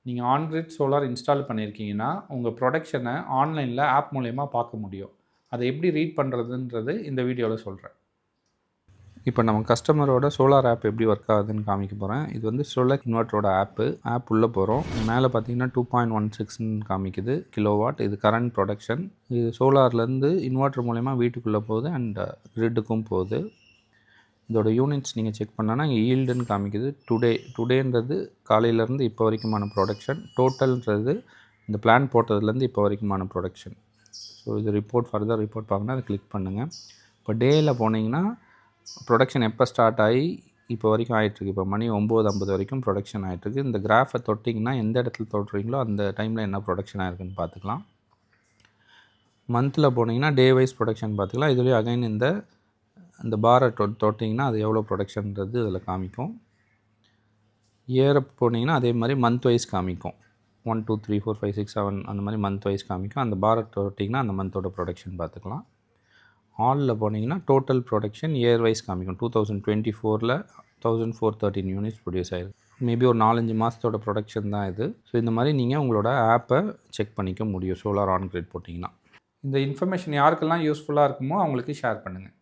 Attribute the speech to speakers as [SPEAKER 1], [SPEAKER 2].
[SPEAKER 1] நீங்கள் on-grid solar install பண்ணியிருக்கீங்கன்னா உங்கள் ப்ரொடக்ஷனை ஆன்லைனில் ஆப் மூலயமா பார்க்க முடியும். அதை எப்படி ரீட் பண்ணுறதுன்றது இந்த வீடியோவில் சொல்கிறேன். இப்போ நம்ம கஸ்டமரோட சோலார் ஆப் எப்படி ஒர்க் ஆகுதுன்னு காமிக்க போகிறேன். இது வந்து சோலார் இன்வெர்ட்டரோட ஆப் உள்ளே போகிறோம். மேலே பார்த்தீங்கன்னா 2.16ன்னு காமிக்குது கிலோவாட். இது கரண்ட் ப்ரொடக்ஷன். இது சோலார்லேருந்து இன்வெர்ட்டர் மூலயமா வீட்டுக்குள்ளே போகுது அண்ட் கிரிட்டுக்கும் போகுது. இதோட யூனிட்ஸ் நீங்கள் செக் பண்ணால் இங்கே ஈல்டுன்னு காமிக்குது. டுடேன்றது காலையிலேருந்து இப்போ வரைக்குமான ப்ரொடக்ஷன். டோட்டல்ன்றது இந்த பிளான் போட்டதுலேருந்து இப்போ வரைக்குமான ப்ரொடக்ஷன். ஸோ இது ஃபர்தர் ரிப்போர்ட் பார்க்கணும், அதை கிளிக் பண்ணுங்கள். இப்போ டேயில் போனீங்கன்னா ப்ரொடக்ஷன் எப்போ ஸ்டார்ட் ஆகி இப்போ வரைக்கும் ஆகிட்டுருக்கு. இப்போ மணி 9:50 வரைக்கும் ப்ரொடக்ஷன் ஆகிட்டுருக்கு. இந்த கிராஃபை தொட்டிங்கன்னா எந்த இடத்துல தொட்டுறீங்களோ அந்த டைமில் என்ன ப்ரொடக்ஷன் ஆகிருக்குன்னு பார்த்துக்கலாம். மந்தில் போனீங்கன்னா டே வைஸ் ப்ரொடக்ஷன் பார்த்துக்கலாம். இதுலேயும் அகைன் இந்த பாரை தொட்டிங்கன்னா அது எவ்வளோ ப்ரொடக்ஷன்றது இதில் காமிக்கும். இயரை போனீங்கன்னா அதே மாதிரி மந்த் வைஸ் காமிக்கும். 1 2 3 4 5 6 7 அந்த மாதிரி மந்த் வைஸ் காமிக்கும். அந்த பாரை தொட்டிங்கன்னா அந்த மந்தோட ப்ரொடக்ஷன் பார்த்துக்கலாம். ஆலில் போனீங்கன்னா டோட்டல் ப்ரொடக்ஷன் இயர் வைஸ் காமிக்கும். 2024 1413 யூனிட்ஸ் ப்ரொடியூஸ் ஆகிருக்கு. மேபி ஒரு 4-5 மாதத்தோட ப்ரொடக்ஷன் தான் இது. ஸோ இந்த மாதிரி நீங்கள் உங்களோட ஆப்பை செக் பண்ணிக்க முடியும் சோலார் ஆன் கிரிட் போட்டிங்கன்னா. இந்த இன்ஃபர்மேஷன் யாருக்கெல்லாம் யூஸ்ஃபுல்லாக இருக்குமோ அவங்களுக்கு ஷேர் பண்ணுங்கள்.